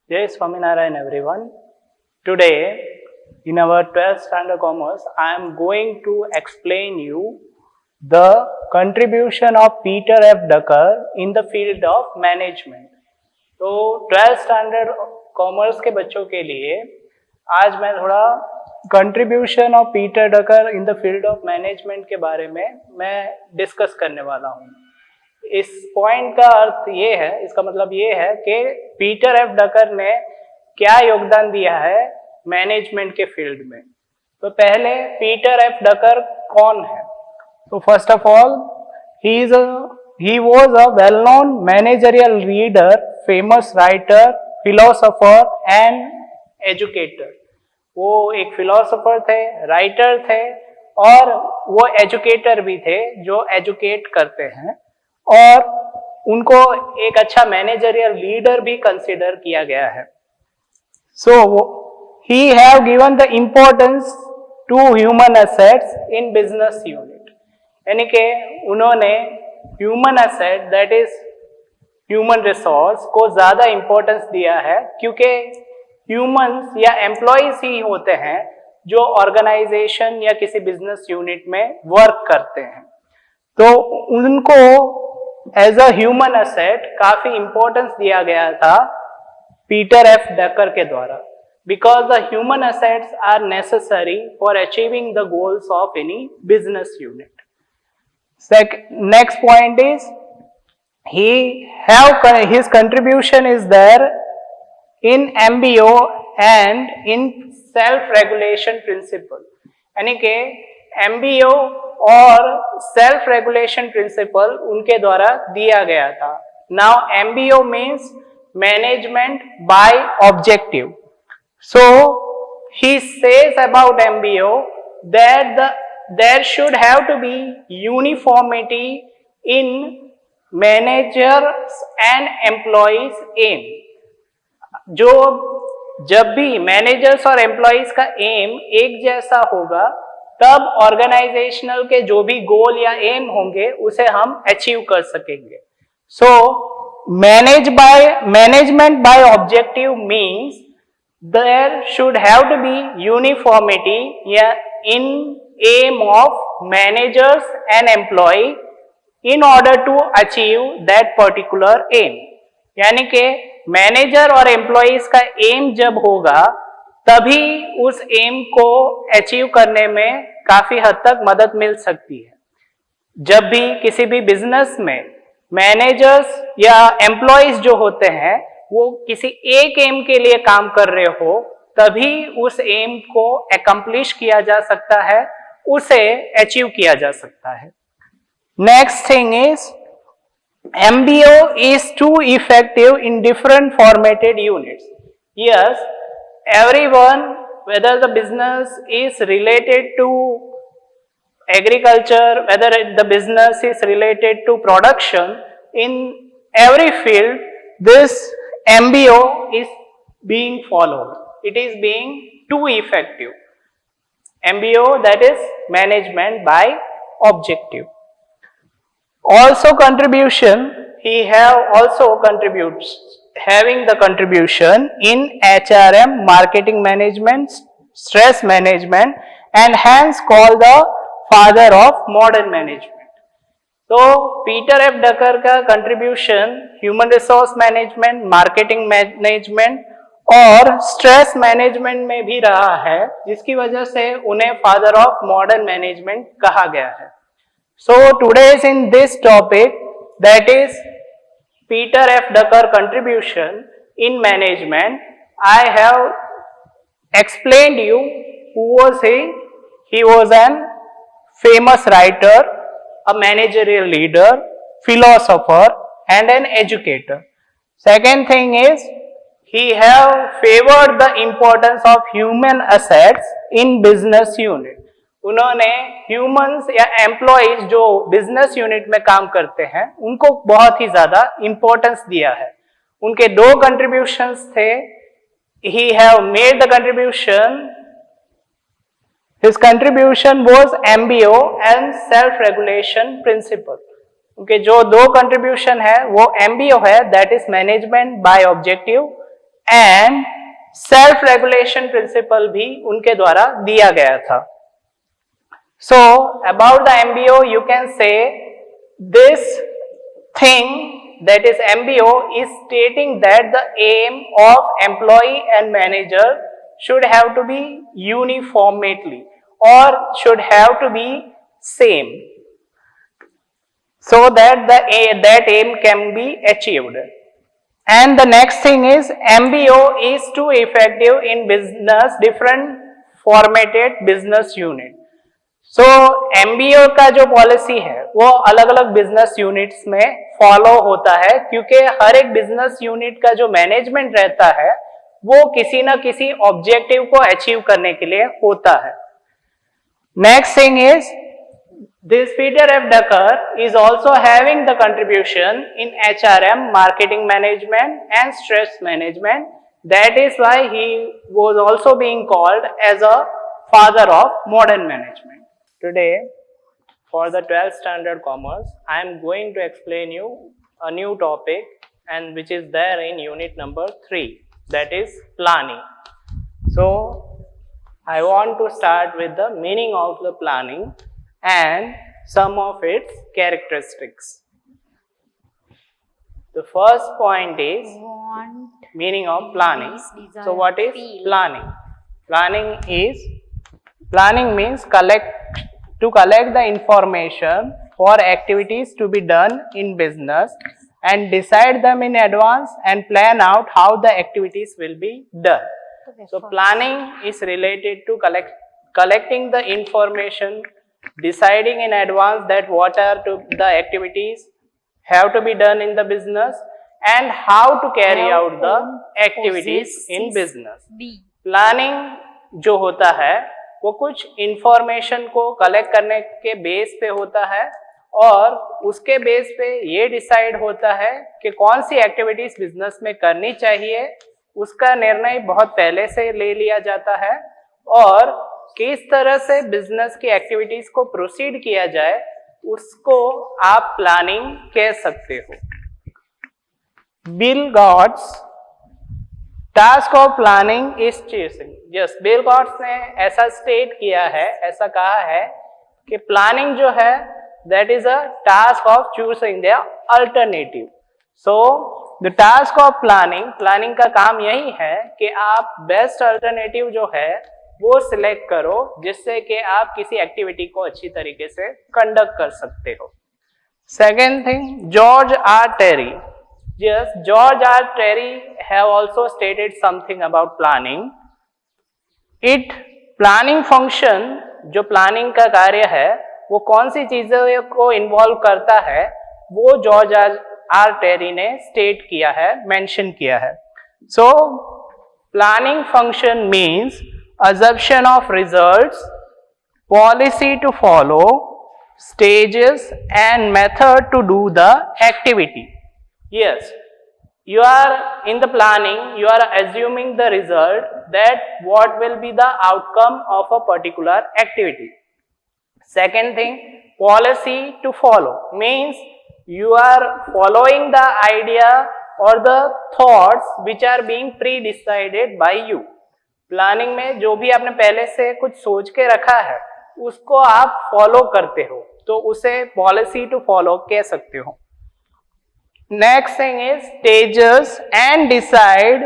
Jai Swaminarayan everyone. Today in our 12th standard commerce I am going to explain you the contribution of Peter F. Drucker in the field of management. तो 12th standard commerce के बच्चों के लिए आज मैं थोड़ा contribution of Peter Drucker in the field of management के बारे में मैं डिस्कस करने वाला हूँ। इस पॉइंट का अर्थ ये है, इसका मतलब ये है कि पीटर एफ डकर ने क्या योगदान दिया है मैनेजमेंट के फील्ड में। तो पहले पीटर एफ डकर कौन है? तो first of all he was a well-known managerial leader, famous writer, philosopher and educator. वो एक फिलोसोफर थे, राइटर थे और वो एजुकेटर भी थे जो एजुकेट करते हैं, और उनको एक अच्छा मैनेजरियल लीडर भी कंसिडर किया गया है। So he have given the importance to human assets in business unit, यानी कि उन्होंने human asset that is human resource को ज्यादा इंपॉर्टेंस दिया है, क्योंकि ह्यूमंस या एम्प्लॉयज ही होते हैं जो ऑर्गेनाइजेशन या किसी बिजनेस यूनिट में वर्क करते हैं। तो उनको एज अ ह्यूमन एसेट काफी इंपॉर्टेंस दिया गया था पीटर एफ डकर के द्वारा, because the human assets are necessary for achieving the goals of any business unit. Next point is his contribution is there in MBO and in self-regulation principle, यानी कि MBO और self-regulation principle उनके द्वारा दिया गया था। Now MBO means management by objective. So he says about MBO that there should have to be uniformity in managers and employees aim. जो जब भी मैनेजर्स और एम्प्लॉयज का एम एक जैसा होगा तब ऑर्गेनाइजेशनल के जो भी गोल या एम होंगे उसे हम अचीव कर सकेंगे। So management by objective means there should have to be uniformity या in aim of managers and employee in order to achieve that particular aim, यानी कि मैनेजर और एम्प्लॉयज का एम जब होगा तभी उस एम को अचीव करने में काफी हद तक मदद मिल सकती है। जब भी किसी भी बिजनेस में मैनेजर्स या एम्प्लॉयज जो होते हैं वो किसी एक एम के लिए काम कर रहे हो तभी उस एम को अकम्प्लिश किया जा सकता है, उसे अचीव किया जा सकता है। Next thing is MBO is too effective in different formatted units. Yes, everyone, whether the business is related to agriculture, whether the business is related to production, in every field this MBO is being followed. It is being too effective. MBO, that is management by objective. Also contribution, he have also contributes having the contribution in HRM, marketing management, stress management, and hence called the father of modern management. तो Peter F डकर का contribution human resource management, marketing management और stress management में भी रहा है, जिसकी वजह से उन्हें फादर ऑफ मॉडर्न मैनेजमेंट कहा गया है। So today's in this topic that is Peter F Drucker contribution in management, I have explained you who was he. He was an famous writer, a managerial leader, philosopher and an educator. Second thing is he have favored the importance of human assets in business unit. उन्होंने humans या employees जो business unit में काम करते हैं उनको बहुत ही ज्यादा importance दिया है। उनके दो contributions थे। He have made the contribution, his contribution was MBO and self-regulation principle. उनके जो दो contribution है वो MBO है, that is management by objective, and self regulation principle भी उनके द्वारा दिया गया था. So about the MBO you can say this thing, that is MBO, is stating that the aim of employee and manager should have to be uniformly or should have to be same, so that that aim can be achieved. And the next thing is MBO is too effective in business different formatted business unit. So MBO का जो policy है वो अलग अलग business units में follow होता है, क्योंकि हर एक बिजनेस यूनिट का जो मैनेजमेंट रहता है वो किसी ना किसी ऑब्जेक्टिव को अचीव करने के लिए होता है. Next thing is this Peter F Drucker is also having the contribution in HRM, marketing management and stress management. That is why he was also being called as a father of modern management. Today, for the 12th standard commerce, I am going to explain you a new topic, and which is there in unit number 3, that is planning. So, I want to start with the meaning of the planning and some of its characteristics. The first point is meaning of planning. So, what is planning? Planning means to collect the information for activities to be done in business and decide them in advance and plan out how the activities will be done. So planning is related to collecting the information, deciding in advance that what are the activities have to be done in the business and how to carry out the activities in business. Planning जो होता है वो कुछ information को collect करने के base पे होता है और उसके बेस पे ये डिसाइड होता है कि कौन सी एक्टिविटीज बिजनेस में करनी चाहिए. उसका निर्णय बहुत पहले से ले लिया जाता है और किस तरह से बिजनेस की एक्टिविटीज को प्रोसीड किया जाए उसको आप प्लानिंग कह सकते हो. Bill Gates task of planning is choosing. Yes, Bill Gates ने ऐसा स्टेट किया है, ऐसा कहा है कि प्लानिंग जो है that is a task of choosing the alternative. So the task of planning का काम यही है कि आप बेस्ट अल्टरनेटिव जो है वो सिलेक्ट करो जिससे कि आप किसी एक्टिविटी को अच्छी तरीके से कंडक्ट कर सकते हो. Second thing, George R Terry. Yes, George R. Terry have also stated something about planning. Planning function, जो प्लानिंग का कार्य है वो कौन सी चीजों को इन्वॉल्व करता है वो जॉर्ज आर टेरी ने स्टेट किया है, मेंशन किया है. So planning function means assumption of results, policy to follow, stages and method to do the activity. Yes, you are in the planning, you are assuming the result, that what will be the outcome of a particular activity. Second thing, policy to follow means you are following the idea or the thoughts which are being pre-decided by you. Planning में जो भी आपने पहले से कुछ सोच के रखा है उसको आप फॉलो करते हो तो उसे पॉलिसी टू फॉलो कह सकते हो. Next thing is stages and decide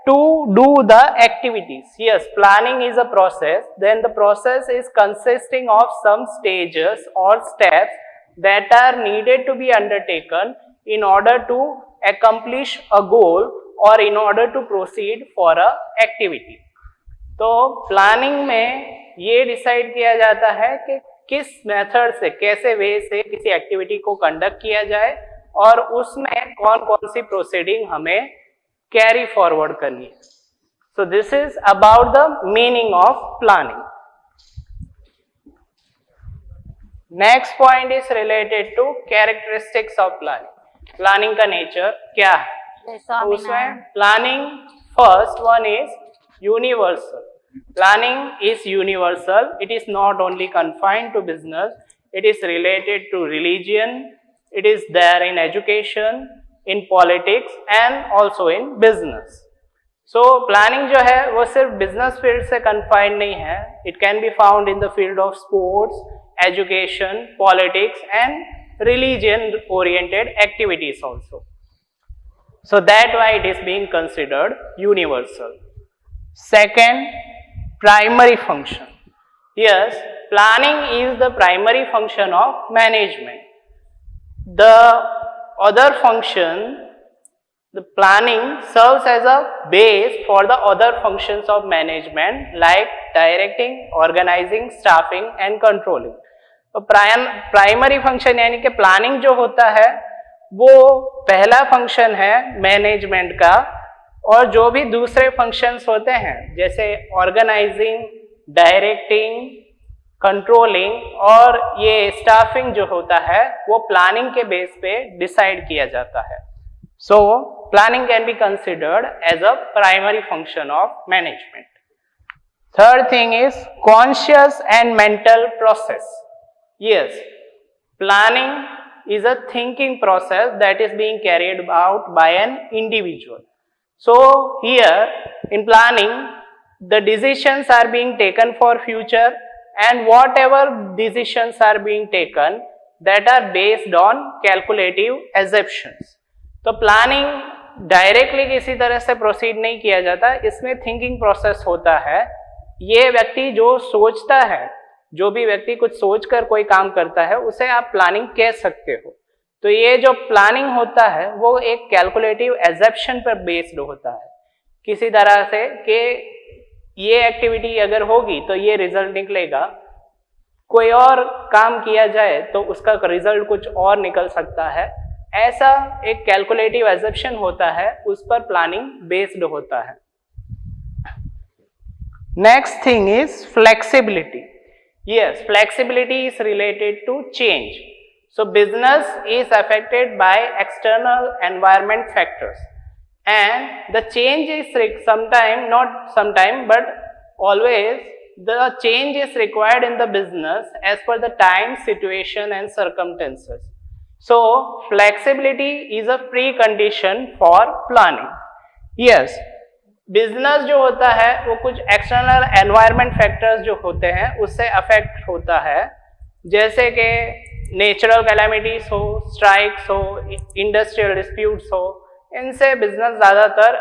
to do the activities. Yes, planning is a process. Then the process is consisting of some stages or steps that are needed to be undertaken in order to accomplish a goal or in order to proceed for a activity. तो planning में ये decide किया जाता है कि किस method से, कैसे वे से किसी एक्टिविटी को कंडक्ट किया जाए और उसमें कौन कौन सी प्रोसीडिंग हमें कैरी फॉरवर्ड करनी है. सो this is about the meaning of planning. Next point is related to characteristics of planning. Planning का नेचर क्या है? तो उसमें planning first one is universal. Planning is universal. It is not only confined to business. It is related to religion. It is there in education, in politics and also in business. So planning जो है वो सिर्फ business field से confined नहीं है, it can be found in the field of sports, education, politics and religion oriented activities also. So that why it is being considered universal. Second, primary function. Yes, planning is the primary function of management. The other function, the planning serves as a base for the other functions of management like directing, organizing, staffing and controlling. तो primary function यानी कि planning जो होता है वो पहला function है management का, और जो भी दूसरे फंक्शंस होते हैं जैसे ऑर्गेनाइजिंग, डायरेक्टिंग, कंट्रोलिंग और ये स्टाफिंग जो होता है वो प्लानिंग के बेस पे डिसाइड किया जाता है. So planning can be considered as a primary function of management. Third thing is conscious and mental process. Yes, planning is a thinking process that is being carried out by an individual. So here in planning the decisions are being taken for future, and whatever decisions are being taken that are based on calculative assumptions. तो planning directly किसी तरह से proceed नहीं किया जाता, इसमें thinking process होता है. ये व्यक्ति जो सोचता है, जो भी व्यक्ति कुछ सोचकर कोई काम करता है उसे आप प्लानिंग कह सकते हो. तो ये जो प्लानिंग होता है वो एक कैलकुलेटिव एजम्पशन पर बेस्ड होता है, किसी तरह से कि ये एक्टिविटी अगर होगी तो ये रिजल्ट निकलेगा, कोई और काम किया जाए तो उसका रिजल्ट कुछ और निकल सकता है. ऐसा एक कैलकुलेटिव एजम्पशन होता है, उस पर प्लानिंग बेस्ड होता है. Next thing is flexibility. Yes, flexibility is related to change. So business is affected by external environment factors, and the change is not sometime but always the change is required in the business as per the time, situation and circumstances. So flexibility is a precondition for planning. Yes, business जो होता है वो कुछ external environment factors जो होते हैं उससे affect होता है, जैसे कि नेचुरल कैलामिटीज हो, स्ट्राइक्स हो, इंडस्ट्रियल डिस्प्यूट्स हो, इनसे बिजनेस ज़्यादातर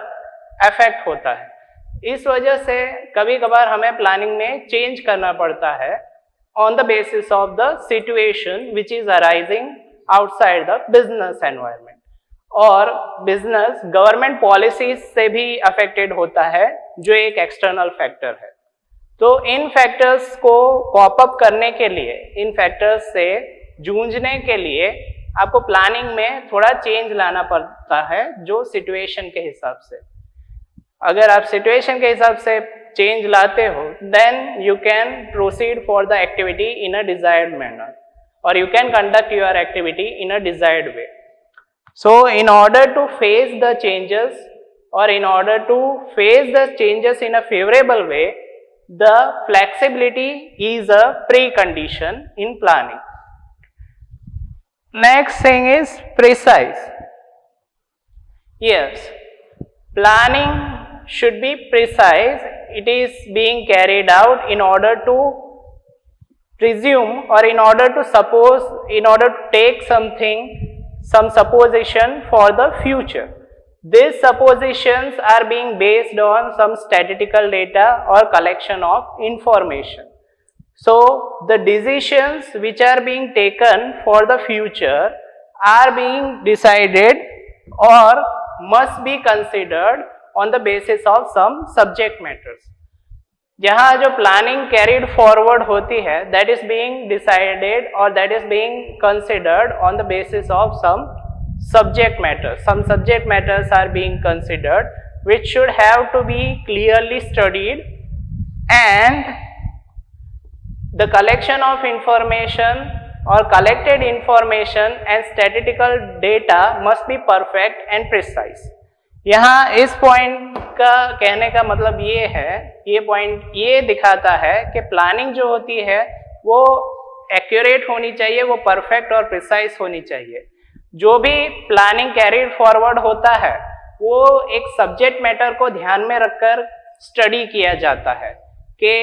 अफेक्ट होता है. इस वजह से कभी कभार हमें प्लानिंग में चेंज करना पड़ता है on the basis of the situation which is arising outside the business environment. और बिजनेस गवर्नमेंट पॉलिसीज से भी अफेक्टेड होता है जो एक एक्सटर्नल फैक्टर है. तो इन फैक्टर्स को कॉप अप करने के लिए, इन फैक्टर्स से जूझने के लिए आपको प्लानिंग में थोड़ा चेंज लाना पड़ता है जो सिचुएशन के हिसाब से. अगर आप सिचुएशन के हिसाब से चेंज लाते हो then you can proceed for the activity in a desired manner, और you can conduct your activity in a desired way. So in order to face the changes, or in order to face the changes in a favorable way, the flexibility is a precondition in planning. Next thing is precise. Yes, planning should be precise. It is being carried out in order to presume, or in order to suppose, in order to take some supposition for the future. These suppositions are being based on some statistical data or collection of information. So the decisions which are being taken for the future are being decided or must be considered on the basis of some subject matters. जहाँ जो planning carried forward होती है that is being decided और that is being considered on the basis of some subject matters. Some subject matters are being considered which should have to be clearly studied, and the collection of information or collected information and statistical data must be perfect and precise. यहाँ इस point का कहने का मतलब ये है, ये point ये दिखाता है कि प्लानिंग जो होती है वो एक्यूरेट होनी चाहिए, वो परफेक्ट और प्रिसाइज होनी चाहिए. जो भी प्लानिंग कैरीड फॉरवर्ड होता है वो एक सब्जेक्ट मैटर को ध्यान में रखकर स्टडी किया जाता है कि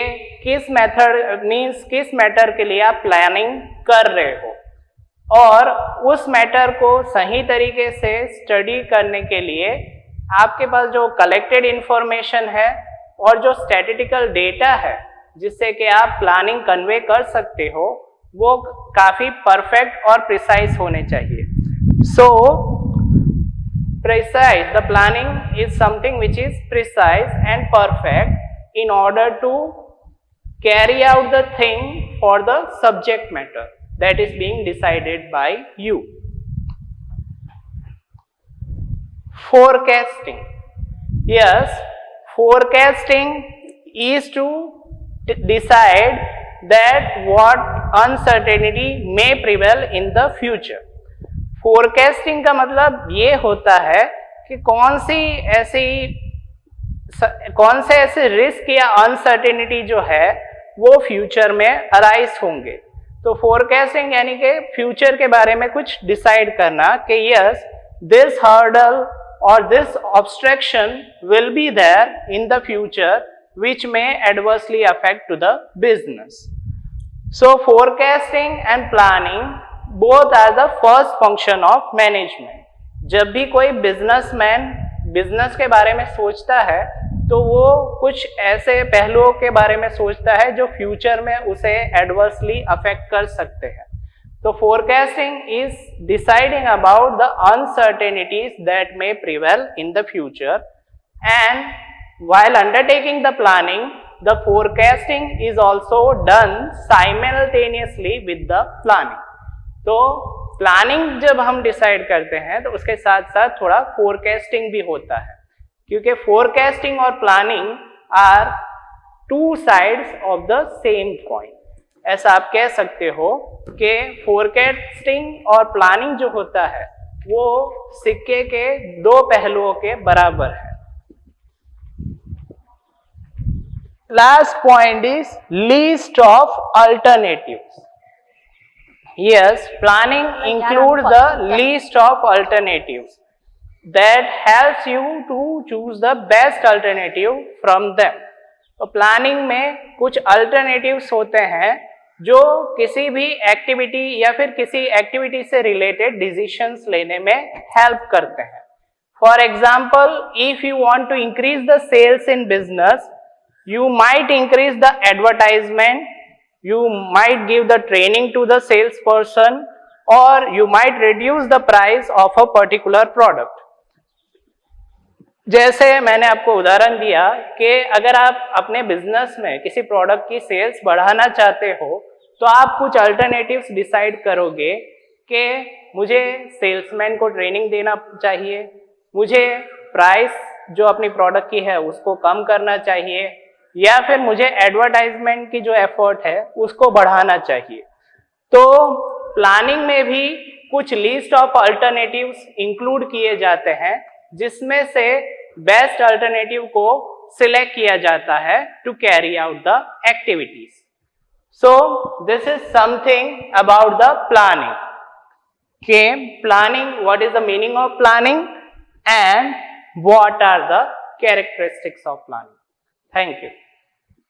किस मेथड मीन्स किस मैटर के लिए आप प्लानिंग कर रहे हो, और उस मैटर को सही तरीके से स्टडी करने के लिए आपके पास जो कलेक्टेड इंफॉर्मेशन है और जो स्टैटिस्टिकल डेटा है जिससे कि आप प्लानिंग कन्वे कर सकते हो, वो काफी परफेक्ट और प्रिसाइज होने चाहिए. सो precise, the planning is something which is precise and perfect in order to carry out the thing for the subject matter that is being decided by you. Forecasting. Yes, forecasting is to decide that what uncertainty may prevail in the future. Forecasting का मतलब ये होता है कि कौन से ऐसे risk या अनसर्टेनिटी जो है वो फ्यूचर में अराइज होंगे. तो फोरकास्टिंग यानी कि फ्यूचर के बारे में कुछ डिसाइड करना कि यस दिस हर्डल और this obstruction will be there in the future which may adversely affect to the business. So forecasting and planning both are the first function of management. जब भी कोई बिजनेसमैन बिजनेस के बारे में सोचता है तो वो कुछ ऐसे पहलुओं के बारे में सोचता है जो फ्यूचर में उसे एडवर्सली अफेक्ट कर सकते हैं. तो forecasting is deciding about the uncertainties that may prevail in the future, and while undertaking the planning the forecasting is also done simultaneously with the planning. तो प्लानिंग जब हम डिसाइड करते हैं तो उसके साथ साथ थोड़ा फोरकास्टिंग भी होता है, क्योंकि फोरकास्टिंग और planning are two sides of the same coin. ऐसा आप कह सकते हो कि फोरकास्टिंग और प्लानिंग जो होता है वो सिक्के के दो पहलुओं के बराबर है. Last point is list of alternatives. Yes, planning includes the list of alternatives that helps you to choose the best alternative from them. तो प्लानिंग में कुछ अल्टरनेटिव्स होते हैं जो किसी भी एक्टिविटी या फिर किसी एक्टिविटी से रिलेटेड डिसीजंस लेने में हेल्प करते हैं. For example, if you want to increase the sales in business, you might increase the advertisement, you might give the training to the salesperson, or you might reduce the price of a particular product. जैसे मैंने आपको उदाहरण दिया कि अगर आप अपने business में किसी प्रोडक्ट की सेल्स बढ़ाना चाहते हो तो आप कुछ अल्टरनेटिव्स डिसाइड करोगे कि मुझे सेल्समैन को ट्रेनिंग देना चाहिए, मुझे प्राइस जो अपनी प्रोडक्ट की है उसको कम करना चाहिए, या फिर मुझे एडवर्टाइजमेंट की जो एफर्ट है उसको बढ़ाना चाहिए. तो प्लानिंग में भी कुछ लिस्ट ऑफ अल्टरनेटिव्स इंक्लूड किए जाते हैं जिसमें से बेस्ट अल्टरनेटिव को सिलेक्ट किया जाता है to carry out the activities. So this is something about the planning. के planning, what is the meaning of planning and what are the characteristics of planning. Thank you.